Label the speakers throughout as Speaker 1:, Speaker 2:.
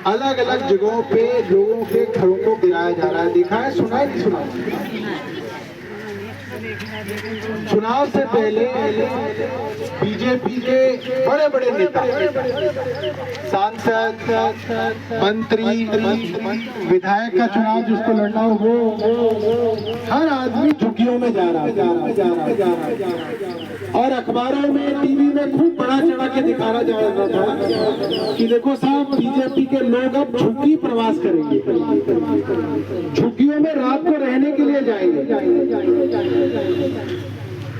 Speaker 1: अलग अलग जगहों पे लोगों के घरों को गिराया जा रहा है। देखा है, सुना है, नहीं सुना? चुनाव से पहले बीजेपी के बड़े बड़े नेता, सांसद, मंत्री, विधायक का चुनाव जिसको लड़ना हो वो हर आदमी झुग्गियों में जा रहा है। और अखबारों में, टीवी में खूब बड़ा चढ़ा के दिखाया जा रहा था कि देखो साहब, बीजेपी के लोग अब झुग्गी प्रवास करेंगे, झुग्गियों में रात को रहने के लिए जाएंगे,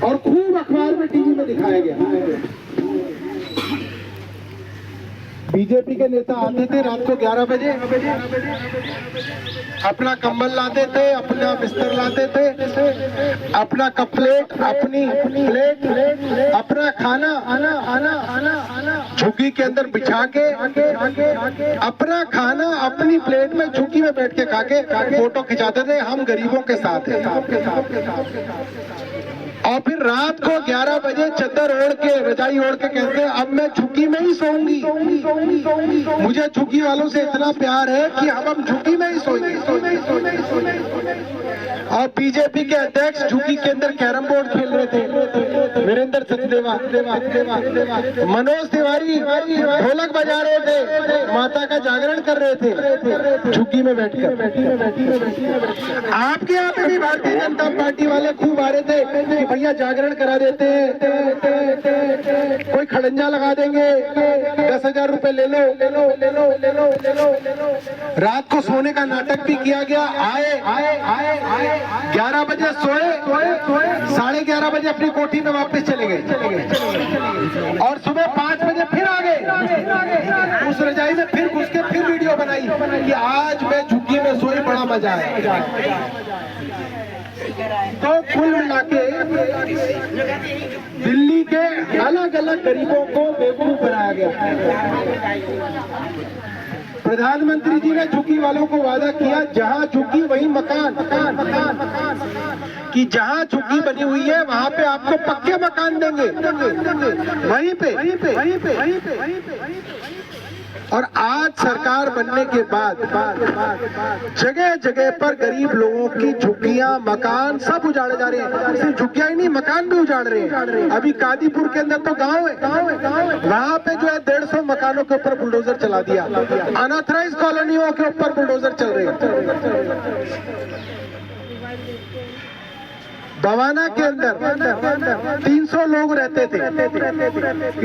Speaker 1: और खूब अखबार में, टीवी में दिखाया गया। बीजेपी के नेता आते थे रात को 11 बजे, अपना कंबल लाते थे, अपना बिस्तर लाते थे, अपना कप प्लेट, अपनी प्लेट, अपना खाना झुग्गी के अंदर बिछा के, अपना खाना अपनी प्लेट में झुग्गी में बैठ के खा के फोटो खिंचाते थे, हम गरीबों के साथ हैं। और फिर रात को 11 बजे चद्दर ओढ़ के, रजाई ओढ़ के कहते हैं अब मैं झुग्गी में ही सोऊंगी, मुझे झुग्गी वालों से इतना प्यार है कि हम झुग्गी में ही सोएंगे। और बीजेपी के अध्यक्ष झुग्गी के अंदर कैरम बोर्ड खेल रहे थे, वीरेंद्र सचदेवा, मनोज तिवारी ढोलक बजा रहे थे, माता का जागरण कर रहे थे झुग्गी में बैठकर। आपके यहाँ पे भी भारतीय जनता पार्टी वाले खूब आ रहे थे कि भैया जागरण करा देते हैं, कोई खड़ंजा लगा देंगे, 10,000 रुपए ले लो। रात को सोने का नाटक भी किया गया। आए 11 बजे सोए, 11:30 बजे अपनी कोठी में वापस चले गए, और सुबह 5 बजे फिर आ गए, उस रजाई में फिर घुस के फिर वीडियो बनाई कि आज मैं झुग्गी में सोई, बड़ा मजा आया। तो कुल मिला के दिल्ली के अलग अलग गरीबों को बेवकूफ बनाया गया। प्रधानमंत्री जी ने झुग्गी वालों को वादा किया, जहां झुग्गी वहीं मकान, कि जहां झुग्गी बनी हुई है वहां पे आपको पक्के मकान देंगे, वहीं पे। और आज सरकार बनने के बाद जगह जगह पर गरीब लोगों की झुग्गियां, मकान सब उजाड़े जा रहे हैं। सिर्फ झुग्गियां ही नहीं, मकान भी उजाड़ रहे हैं। अभी कादीपुर के अंदर तो गांव है, वहां पे जो है 150 मकानों के ऊपर बुलडोजर चला दिया। अनऑथराइज्ड कॉलोनियों के ऊपर बुलडोजर चल रहे हैं। बवाना के अंदर 300 लोग रहते थे,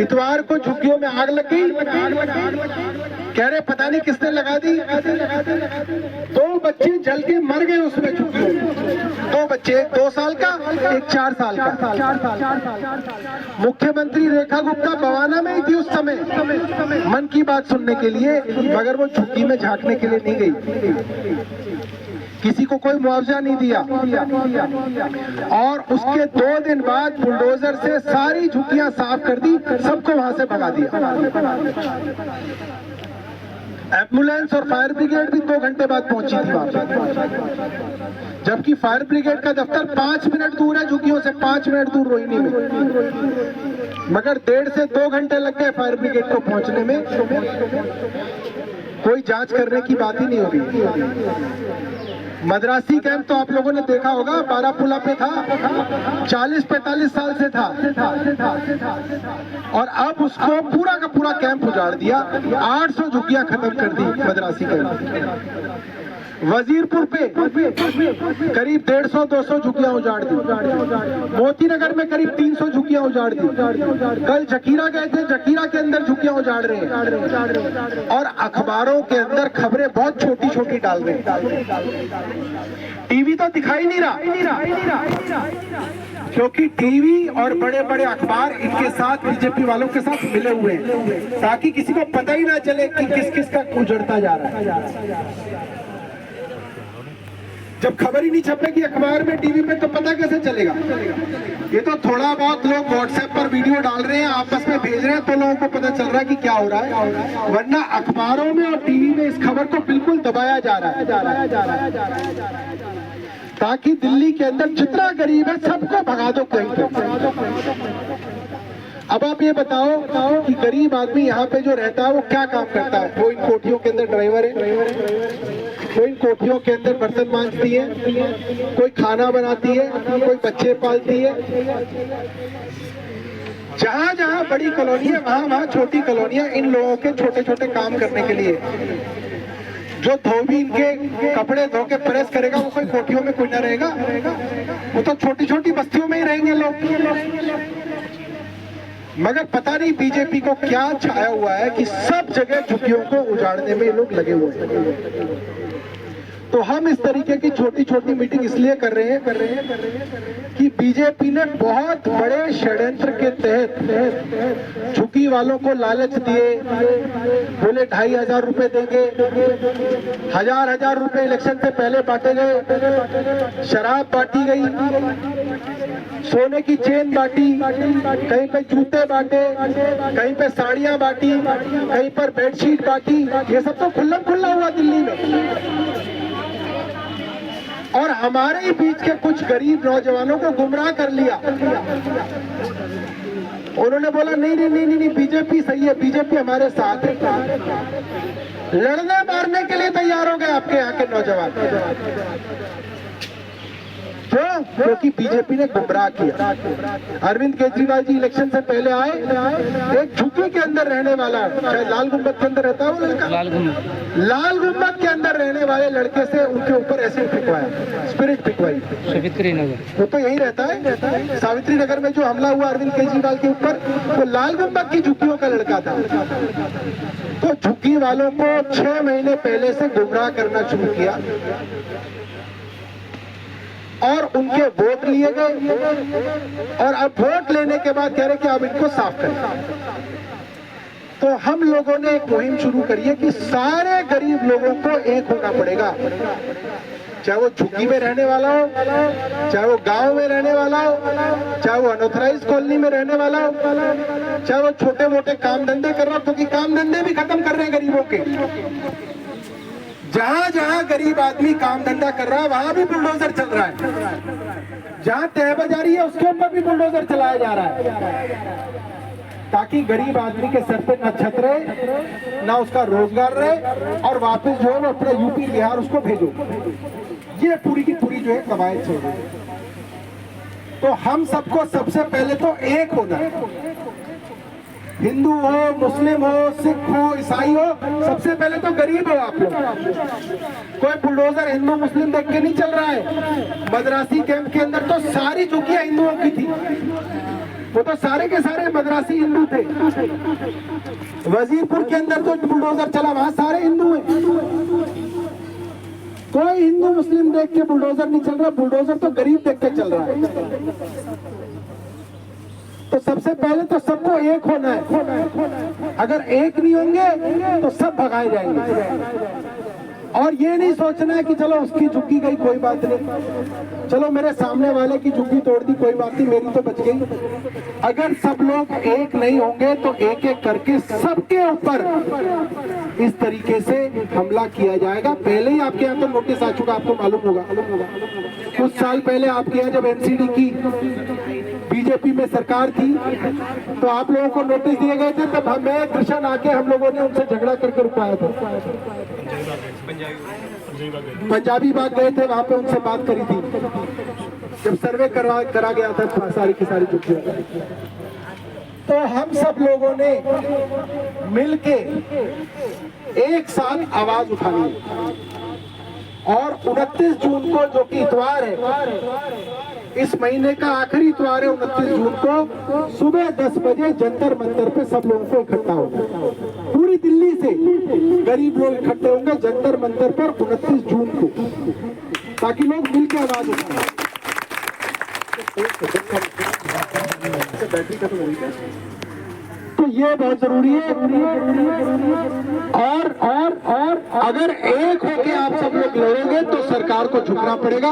Speaker 1: इतवार को झुग्गियों में आग लग गई। कह रहे पता नहीं किसने लगा दी, 2 बच्चे जल के मर गए उसमें झुग्गियों में। 2 बच्चे, 2 साल का, एक 4 साल का। मुख्यमंत्री रेखा गुप्ता बवाना में ही थी उस समय मन की बात सुनने के लिए, मगर वो झुग्गी में झांकने के लिए नहीं गई। किसी को कोई मुआवजा नहीं दिया, और उसके 2 दिन बाद बुलडोजर से सारी झुग्गियां साफ कर दी, सबको वहां से भगा दिया। एम्बुलेंस और फायर ब्रिगेड भी 2 घंटे बाद पहुंची थी वहां, जबकि फायर ब्रिगेड का दफ्तर 5 मिनट दूर है झुग्गियों से, 5 मिनट दूर रोहिणी में, मगर 1.5 से 2 घंटे लग गए फायर ब्रिगेड को पहुंचने में। कोई जांच करने की बात ही नहीं हो रही। मद्रासी कैंप तो आप लोगों ने देखा होगा, बारापुला पे था, 40-45 साल से था, और अब उसको पूरा का पूरा कैंप उजाड़ दिया। 800 झुग्गियां खत्म कर दी मद्रासी कैंप। वजीरपुर पे करीब 150-200 झुग्गियां उजाड़ दी। मोती नगर में करीब 300 झुग्गियां उजाड़ दी। कल जकीरा गए थे, जकीरा के अंदर झुग्गियां उजाड़ रहे हैं, और अखबारों के अंदर खबरें बहुत छोटी छोटी डाल रहे हैं। टीवी तो दिखाई नहीं रहा, क्योंकि टीवी और बड़े बड़े अखबार इनके साथ, बीजेपी वालों के साथ मिले हुए हैं, ताकि किसी को पता ही ना चले कि किस किस का उजड़ता जा रहा है। जब खबर ही नहीं छपेगी अखबार में, टीवी में, तो पता कैसे चलेगा? ये तो थोड़ा बहुत लोग व्हाट्सएप पर वीडियो डाल रहे हैं, आपस में भेज रहे हैं, तो लोगों को पता चल रहा है कि क्या हो रहा है, वरना अखबारों में और टीवी में इस खबर को बिल्कुल दबाया जा रहा है, ताकि दिल्ली के अंदर जितना गरीब है सबको भगा दो कहीं। अब आप ये बताओ कि गरीब आदमी यहाँ पे जो रहता है वो क्या काम करता है? वो इन कोठियों के अंदर ड्राइवर है, कोई इन कोठियों के अंदर बर्तन मांजती है, कोई खाना बनाती है, कोई बच्चे पालती है। जहाँ जहाँ बड़ी कॉलोनी है वहाँ वहाँ छोटी कॉलोनियाँ इन लोगों के छोटे छोटे काम करने के लिए। जो धोबी इनके कपड़े धो के प्रेस करेगा वो कोई कोठियों में कोई ना रहेगा, वो तो छोटी छोटी बस्तियों में ही रहेंगे लोग। मगर पता नहीं बीजेपी को क्या छाया हुआ है कि सब जगह झुग्गियों को उजाड़ने में लोग लगे हुए हैं। तो हम इस तरीके की छोटी छोटी मीटिंग इसलिए कर रहे हैं कि बीजेपी ने बहुत बड़े षड्यंत्र के तहत झुग्गी वालों को लालच दिए, बोले 2500 रुपए देंगे, 1000 रुपए इलेक्शन से पहले बांटे गए, शराब बांटी गई, सोने की चेन बांटी, कहीं पे जूते बांटे, कहीं पे साड़ियां बांटी, कहीं पर बेडशीट बांटी। ये सब तो खुल्लम खुल्ला हुआ दिल्ली में। और हमारे ही बीच के कुछ गरीब नौजवानों को गुमराह कर लिया। उन्होंने बोला नहीं नहीं नहीं नहीं, बीजेपी सही है, बीजेपी हमारे साथ है। लड़ने मारने के लिए तैयार हो गए आपके यहाँ के नौजवान। क्यों? क्योंकि बीजेपी ने गुमराह किया। अरविंद केजरीवाल जी इलेक्शन से पहले आए, एक झुग्गी के अंदर रहने वाला, शायद लाल गुंबद के अंदर रहता है वो लड़का, लाल गुंबद के अंदर रहने वाले लड़के से उनके ऊपर एसिड फिकवाया, स्पिरिट फिकवाई। सावित्री नगर वो तो यही रहता है। सावित्री नगर में जो हमला हुआ अरविंद केजरीवाल के ऊपर, वो लाल गुंबद की झुग्गियों का लड़का था। तो झुग्गी वालों को 6 महीने पहले से गुमराह करना शुरू किया और उनके वोट लिए गए। और अब वोट लेने के बाद कह रहे कि अब इनको साफ करें। तो हम लोगों ने एक मुहिम शुरू करी है कि सारे गरीब लोगों को एक होना पड़ेगा, चाहे वो झुग्गी में रहने वाला हो, चाहे वो गांव में रहने वाला हो, चाहे वो अनऑथराइज कॉलोनी में रहने वाला हो, चाहे वो छोटे मोटे काम धंधे कर रहा हो, क्योंकि काम धंधे भी खत्म कर रहे हैं गरीबों के। जहां जहां गरीब आदमी काम धंधा कर रहा है वहां भी बुलडोजर चल रहा है। जहां तय बाजारी है उसके ऊपर भी बुलडोजर चलाया जा रहा है, ताकि गरीब आदमी के सर पे न छत रहे, ना उसका रोजगार रहे, और वापस जो है वो अपना यूपी बिहार उसको भेजो। ये पूरी की पूरी जो है कवायद चल रही है। तो हम सबको सबसे पहले तो एक होना है। हिंदू हो, मुस्लिम हो, सिख हो, ईसाई हो, सबसे पहले तो गरीब हो आप लोग। कोई बुलडोजर हिंदू मुस्लिम देख के नहीं चल रहा है। मद्रासी कैंप के अंदर तो सारी झुग्गियां हिंदुओं की थी, वो तो सारे के सारे मद्रासी हिंदू थे। वजीरपुर के अंदर तो बुलडोजर चला, वहां सारे हिंदू हैं। कोई हिंदू मुस्लिम देख के बुलडोजर नहीं चल रहा, बुलडोजर तो गरीब देख के चल रहा है। तो सबसे पहले तो सबको एक होना है। अगर एक नहीं होंगे तो सब भगाए जाएंगे। और ये नहीं सोचना है कि चलो उसकी झुग्गी गई कोई बात नहीं, चलो मेरे सामने वाले की झुग्गी तोड़ दी कोई बात नहीं, मेरी तो बच गई। अगर सब लोग एक नहीं होंगे तो एक एक करके सबके ऊपर इस तरीके से हमला किया जाएगा। पहले ही आपके यहाँ तो नोटिस आ चुका, आपको मालूम होगा। कुछ साल पहले आपके यहाँ जब एनसीडी की बीजेपी में सरकार थी तो आप लोगों को नोटिस दिए गए थे, तब हमें कृष्ण आके हम लोगों ने उनसे झगड़ा करके रुकवाया था। पंजाबी बाग गए थे, वहां पे उनसे बात करी थी जब सर्वे करा गया था सारी की सारी झुग्गियां। तो हम सब लोगों ने मिलके एक साथ आवाज उठानी और 29 जून को जो कि इतवार है, इस महीने का आखिरी इतवार है, 29 जून को सुबह 10 बजे जंतर मंतर पे सब लोगों को इकट्ठा होगा। पूरी दिल्ली से गरीब लोग इकट्ठे होंगे जंतर मंतर पर 29 जून को, ताकि लोग मिलकर आवाज उठाएं। बैटरी खत्म हो गई है तो ये बहुत जरूरी है। और अगर एक होके आप सब लोग लड़ोगे तो सरकार को झुकना पड़ेगा।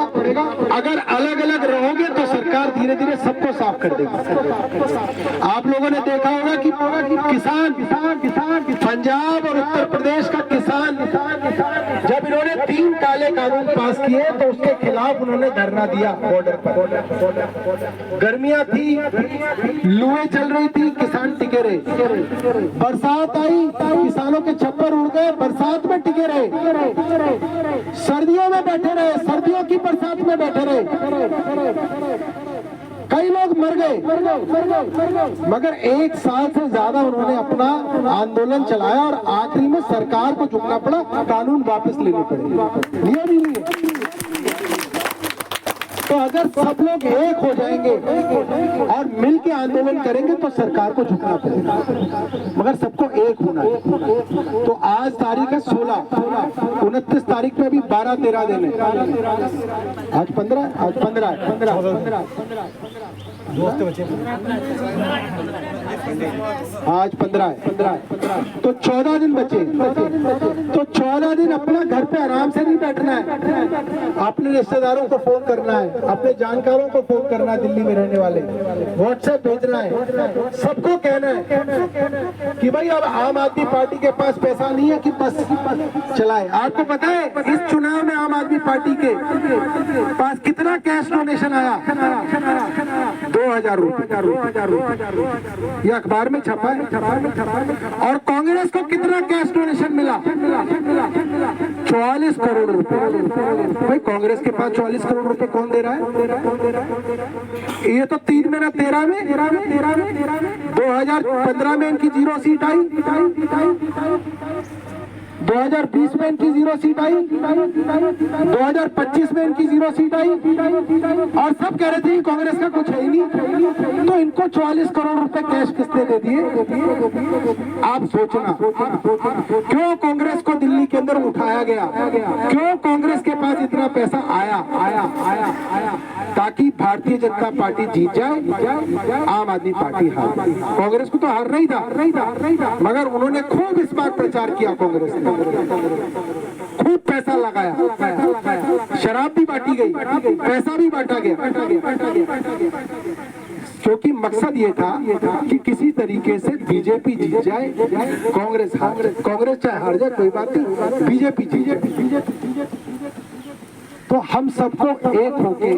Speaker 1: अगर अलग अलग रहोगे तो सरकार धीरे धीरे सबको साफ कर देगी। आप लोगों ने देखा होगा कि किसान पंजाब और उत्तर प्रदेश का किसान जब इन्होंने 3 काले कानून पास किए तो उसके खिलाफ उन्होंने धरना दिया बॉर्डर पर। गर्मियां थी, लुएं चल रही थी, किसान टिके रहे। बरसात आई, किसानों के छप्पर उड़ गए, बरसात में टिके रहे। सर्दियों में बैठे रहे, सर्दियों की बरसात में बैठे रहे। कई लोग मर गए, मगर 1 साल से ज्यादा उन्होंने अपना आंदोलन चलाया और आखिरी में सरकार को झुकना पड़ा, कानून वापस लेने पड़े। ये भी नहीं है। तो अगर सब लोग एक हो जाएंगे और मिल के आंदोलन करेंगे तो सरकार को झुकना पड़ेगा, मगर सबको एक होना है। तो आज तारीख है 16, 29 तारीख में भी 12-13 दिन है। आज 15 आज 15 है, तो 14 दिन बचे। तो 14 दिन अपना घर पे आराम से नहीं बैठना है, अपने रिश्तेदारों को फोन करना है, अपने जानकारों को फोन करना है, दिल्ली में रहने वाले व्हाट्सएप भेजना है, सबको कहना है कि भाई अब आम आदमी पार्टी के पास पैसा नहीं है कि बस चलाए। आपको पता है इस चुनाव में आम आदमी पार्टी के पास कितना कैश डोनेशन आया? 2000 रुपए। ये अखबार में छपा है। और कांग्रेस को कितना कैश डोनेशन मिला? 44 करोड़ रुपए। भाई कांग्रेस के पास 44 करोड़ रुपए कौन दे रहा है? ये तो 3 महीना 13 में 2015 में इनकी 0 सीट आई, 2020 में इनकी 0 सीट आई, 2025 में इनकी 0 सीट आई, और सब कह रहे थे कांग्रेस का कुछ है ही नहीं। तो इनको 44 करोड़ रुपए कैश किसने दे दिए? आप सोचना, क्यों कांग्रेस को दिल्ली के अंदर उठाया गया? क्यों कांग्रेस के पास इतना पैसा आया? ताकि भारतीय जनता पार्टी जीत जाए, आम आदमी पार्टी हार। कांग्रेस को तो हारना ही था, मगर उन्होंने खूब इस बार प्रचार किया। कांग्रेस ने खूब पैसा लगाया, शराब भी बांटी गई, पैसा भी बांटा गया, क्योंकि मकसद ये था कि किसी तरीके से बीजेपी जीत जाए, कांग्रेस चाहे हार जाए कोई बात नहीं, बीजेपी जीत जाए। तो हम सबको एक होके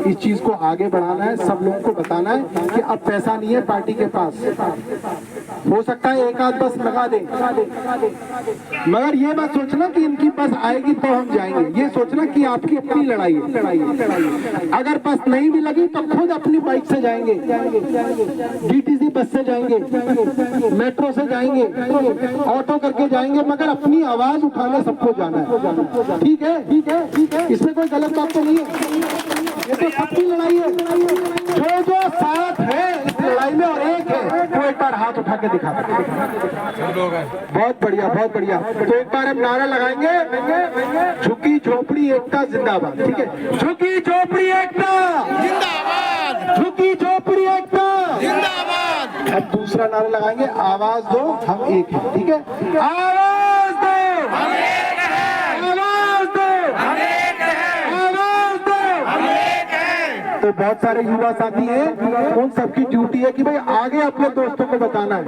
Speaker 1: इस चीज को आगे बढ़ाना है, सब लोगों को बताना है कि अब पैसा नहीं है पार्टी के पास, हो सकता है एक आध बस लगा दे, मगर ये मत सोचना कि इनकी बस आएगी तो हम जाएंगे। ये सोचना कि आपकी अपनी लड़ाई है। अगर बस नहीं भी लगी तो खुद अपनी बाइक से जाएंगे, डीटीसी बस से जाएंगे, मेट्रो से जाएंगे, ऑटो करके जाएंगे, मगर अपनी आवाज उठाने सबको जाना है। ठीक है, इसमें कोई गलत बात तो नहीं है। ये तो सबकी लड़ाई है। जो साथ है इस लड़ाई में और एक है, वो एक बार हाथ उठा के दिखा। बहुत बढ़िया। तो एक बार हम नारा लगाएंगे, झुकी झोपड़ी एकता जिंदाबाद। ठीक है, झुकी झोपड़ी एकता जिंदाबाद, झुकी झोपड़ी एकता जिंदाबाद। अब दूसरा नारा लगाएंगे, आवाज दो हम एक हैं। ठीक है, आवाज दो हम एक हैं, आवाज दो हम एक हैं, आवाज दो हम एक हैं। तो बहुत सारे युवा साथी हैं, उन सबकी ड्यूटी है कि भाई आगे अपने दोस्तों को बताना है,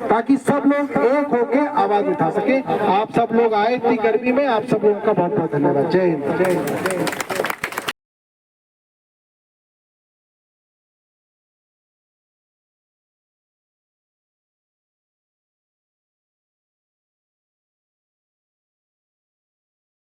Speaker 1: ताकि सब लोग एक होके आवाज उठा सके। आप सब लोग आए इतनी गर्मी में, आप सब लोगों का बहुत बहुत धन्यवाद। जय हिंद।